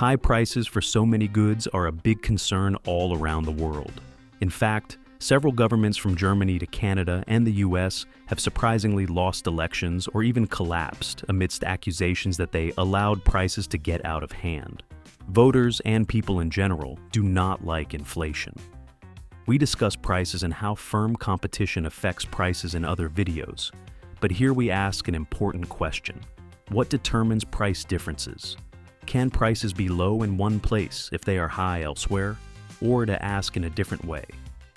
High prices for so many goods are a big concern all around the world. In fact, several governments from Germany to Canada and the US have surprisingly lost elections or even collapsed amidst accusations that they allowed prices to get out of hand. Voters and people in general do not like inflation. We discuss prices and how firm competition affects prices in other videos, but here we ask an important question. What determines price differences? Can prices be low in one place if they are high elsewhere? Or to ask in a different way,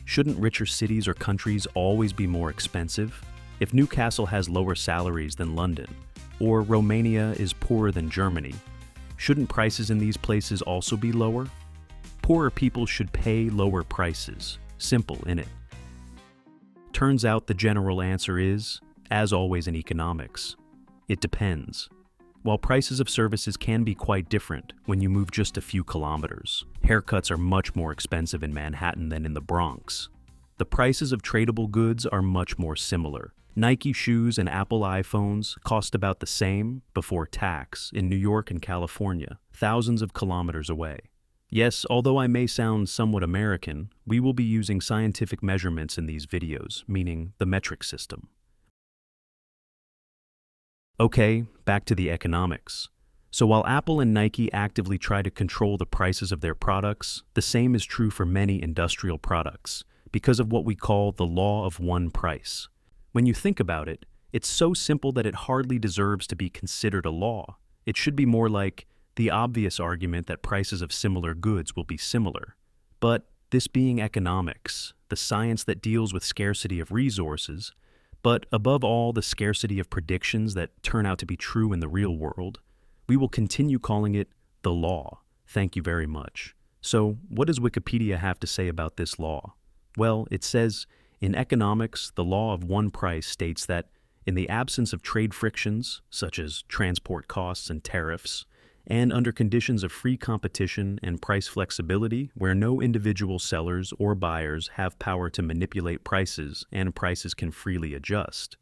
shouldn't richer cities or countries always be more expensive? If Newcastle has lower salaries than London, or Romania is poorer than Germany, shouldn't prices in these places also be lower? Poorer people should pay lower prices. Simple, innit? Turns out the general answer is, as always in economics, it depends. While prices of services can be quite different when you move just a few kilometers, haircuts are much more expensive in Manhattan than in the Bronx. The prices of tradable goods are much more similar. Nike shoes and Apple iPhones cost about the same before tax in New York and California, thousands of kilometers away. Yes, although I may sound somewhat American, we will be using scientific measurements in these videos, meaning the metric system. Okay, back to the economics. So while Apple and Nike actively try to control the prices of their products, the same is true for many industrial products, because of what we call the law of one price. When you think about it, it's so simple that it hardly deserves to be considered a law. It should be more like the obvious argument that prices of similar goods will be similar. But this being economics, the science that deals with scarcity of resources, but above all the scarcity of predictions that turn out to be true in the real world, we will continue calling it the law. Thank you very much. So, what does Wikipedia have to say about this law? Well, it says, in economics, the law of one price states that in the absence of trade frictions, such as transport costs and tariffs, and under conditions of free competition and price flexibility where no individual sellers or buyers have power to manipulate prices and prices can freely adjust,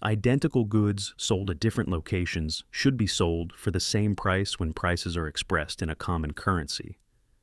identical goods sold at different locations should be sold for the same price when prices are expressed in a common currency.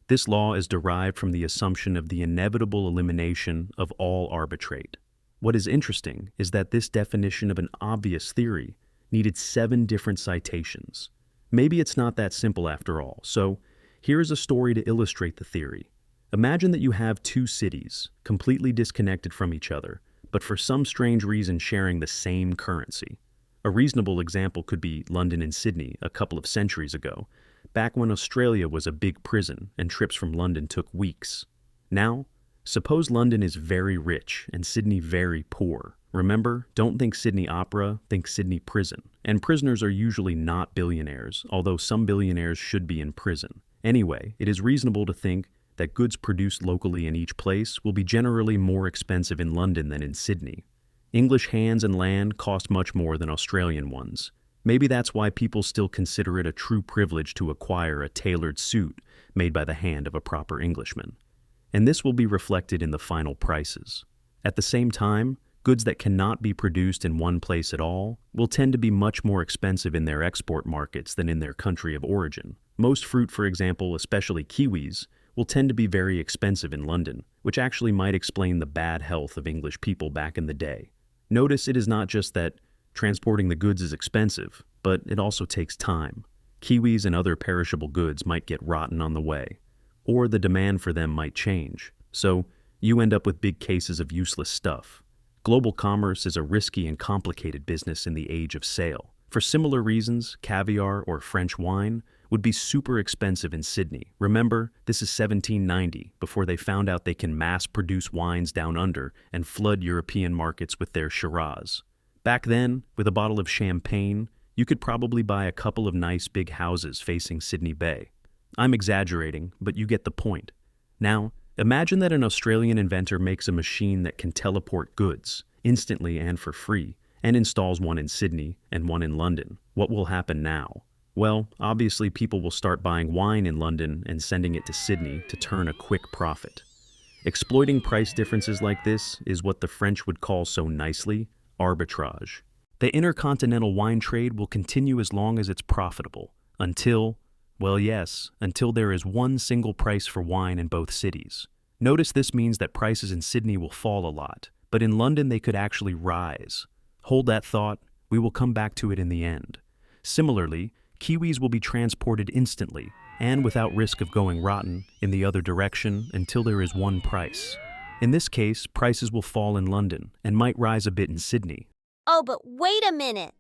This law is derived from the assumption of the inevitable elimination of all arbitrate. What is interesting is that this definition of an obvious theory needed 7 different citations. Maybe it's not that simple after all, so here's a story to illustrate the theory. Imagine that you have 2 cities, completely disconnected from each other, but for some strange reason sharing the same currency. A reasonable example could be London and Sydney a couple of centuries ago, back when Australia was a big prison and trips from London took weeks. Now, suppose London is very rich and Sydney very poor. Remember, don't think Sydney Opera, think Sydney Prison. And prisoners are usually not billionaires, although some billionaires should be in prison. Anyway, it is reasonable to think that goods produced locally in each place will be generally more expensive in London than in Sydney. English hands and land cost much more than Australian ones. Maybe that's why people still consider it a true privilege to acquire a tailored suit made by the hand of a proper Englishman. And this will be reflected in the final prices. At the same time, goods that cannot be produced in one place at all will tend to be much more expensive in their export markets than in their country of origin. Most fruit, for example, especially kiwis, will tend to be very expensive in London, which actually might explain the bad health of English people back in the day. Notice it is not just that transporting the goods is expensive, but it also takes time. Kiwis and other perishable goods might get rotten on the way, or the demand for them might change, so you end up with big cases of useless stuff. Global commerce is a risky and complicated business in the age of sale. For similar reasons, caviar or French wine would be super expensive in Sydney. Remember, this is 1790, before they found out they can mass-produce wines down under and flood European markets with their Shiraz. Back then, with a bottle of champagne, you could probably buy a couple of nice big houses facing Sydney Bay. I'm exaggerating, but you get the point. Now, imagine that an Australian inventor makes a machine that can teleport goods, instantly and for free, and installs one in Sydney and one in London. What will happen now? Well, obviously people will start buying wine in London and sending it to Sydney to turn a quick profit. Exploiting price differences like this is what the French would call so nicely arbitrage. The intercontinental wine trade will continue as long as it's profitable, until, Well, yes, until there is one single price for wine in both cities. Notice this means that prices in Sydney will fall a lot, but in London they could actually rise. Hold that thought, we will come back to it in the end. Similarly, kiwis will be transported instantly, and without risk of going rotten, in the other direction until there is one price. In this case, prices will fall in London and might rise a bit in Sydney. Oh, but wait a minute.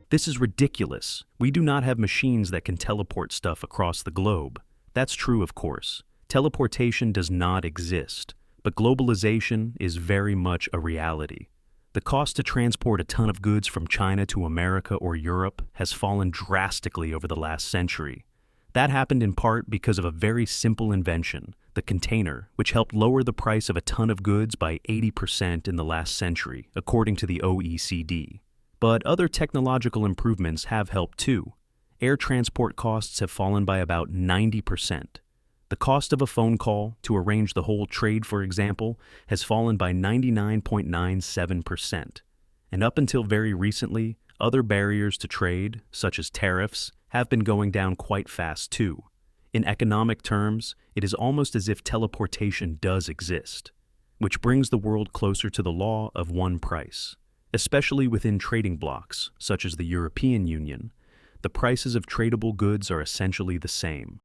This is ridiculous. We do not have machines that can teleport stuff across the globe. That's true, of course. Teleportation does not exist, but globalization is very much a reality. The cost to transport a ton of goods from China to America or Europe has fallen drastically over the last century. That happened in part because of a very simple invention, the container, which helped lower the price of a ton of goods by 80% in the last century, according to the OECD. But other technological improvements have helped too. Air transport costs have fallen by about 90%. The cost of a phone call to arrange the whole trade, for example, has fallen by 99.97%. And up until very recently, other barriers to trade, such as tariffs, have been going down quite fast too. In economic terms, it is almost as if teleportation does exist, which brings the world closer to the law of one price. Especially within trading blocs, such as the European Union, the prices of tradable goods are essentially the same.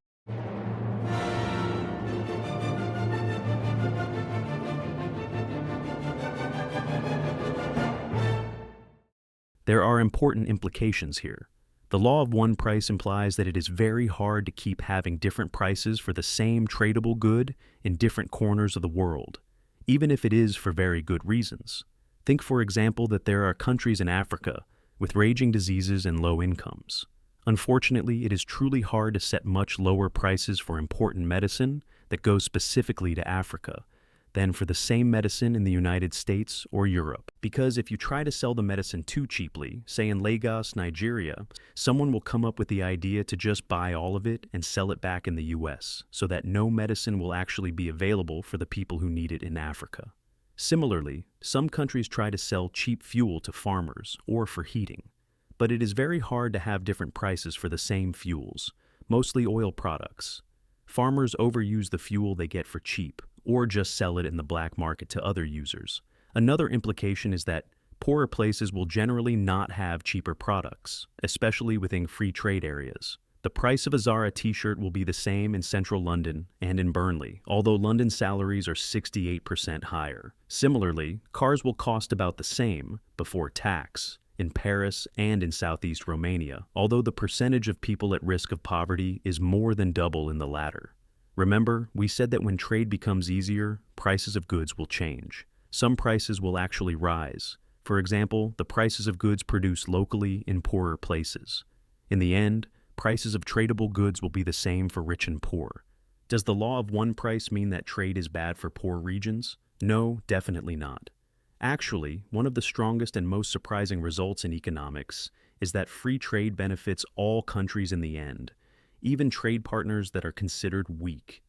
There are important implications here. The law of one price implies that it is very hard to keep having different prices for the same tradable good in different corners of the world, even if it is for very good reasons. Think, for example, that there are countries in Africa with raging diseases and low incomes. Unfortunately, it is truly hard to set much lower prices for important medicine that goes specifically to Africa than for the same medicine in the United States or Europe. Because if you try to sell the medicine too cheaply, say in Lagos, Nigeria, someone will come up with the idea to just buy all of it and sell it back in the US, so that no medicine will actually be available for the people who need it in Africa. Similarly, some countries try to sell cheap fuel to farmers or for heating. But it is very hard to have different prices for the same fuels, mostly oil products. Farmers overuse the fuel they get for cheap, or just sell it in the black market to other users. Another implication is that poorer places will generally not have cheaper products, especially within free trade areas. The price of a Zara t-shirt will be the same in central London and in Burnley, although London salaries are 68% higher. Similarly, cars will cost about the same before tax in Paris and in southeast Romania, although the percentage of people at risk of poverty is more than double in the latter. Remember, we said that when trade becomes easier, prices of goods will change. Some prices will actually rise. For example, the prices of goods produced locally in poorer places. In the end, prices of tradable goods will be the same for rich and poor. Does the law of one price mean that trade is bad for poor regions? No, definitely not. Actually, one of the strongest and most surprising results in economics is that free trade benefits all countries in the end, even trade partners that are considered weak.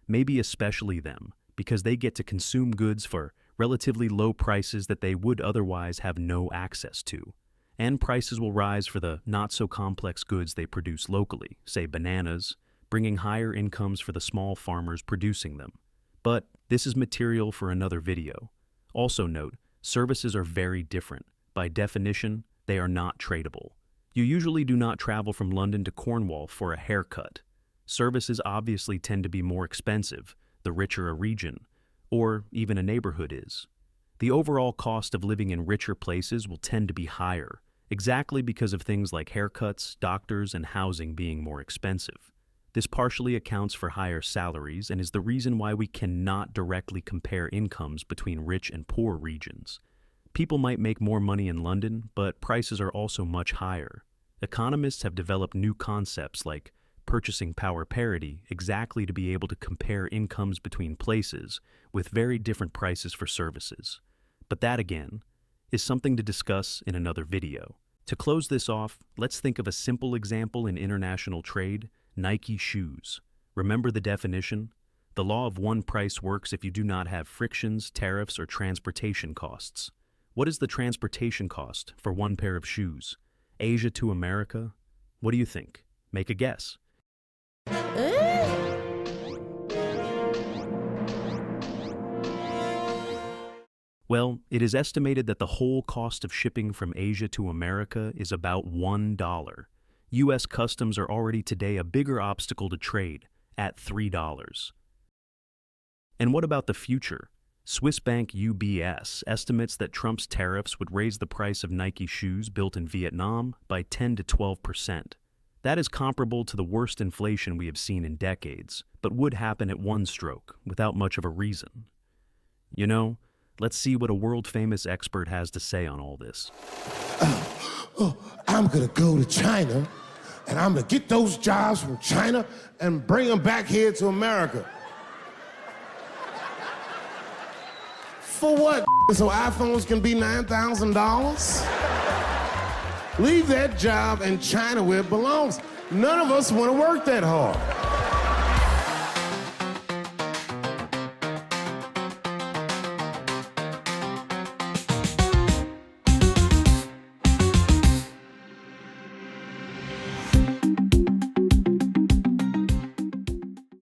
Maybe especially them, because they get to consume goods for relatively low prices that they would otherwise have no access to. And prices will rise for the not-so-complex goods they produce locally, say bananas, bringing higher incomes for the small farmers producing them. But this is material for another video. Also note, services are very different. By definition, they are not tradable. You usually do not travel from London to Cornwall for a haircut. Services obviously tend to be more expensive, the richer a region, or even a neighborhood is. The overall cost of living in richer places will tend to be higher, exactly because of things like haircuts, doctors, and housing being more expensive. This partially accounts for higher salaries and is the reason why we cannot directly compare incomes between rich and poor regions. People might make more money in London, but prices are also much higher. Economists have developed new concepts like purchasing power parity exactly to be able to compare incomes between places with very different prices for services. But that, again, is something to discuss in another video. To close this off, let's think of a simple example in international trade: Nike shoes. Remember the definition? The law of one price works if you do not have frictions, tariffs, or transportation costs. What is the transportation cost for one pair of shoes? Asia to America? What do you think? Make a guess. Well, it is estimated that the whole cost of shipping from Asia to America is about $1. U.S. customs are already today a bigger obstacle to trade, at $3. And what about the future? Swiss bank UBS estimates that Trump's tariffs would raise the price of Nike shoes built in Vietnam by 10 to 12%. That is comparable to the worst inflation we have seen in decades, but would happen at one stroke, without much of a reason. You know, let's see what a world-famous expert has to say on all this. I'm gonna go to China, and I'm gonna get those jobs from China and bring them back here to America. For what? So iPhones can be $9,000? Leave that job in China where it belongs. None of us want to work that hard.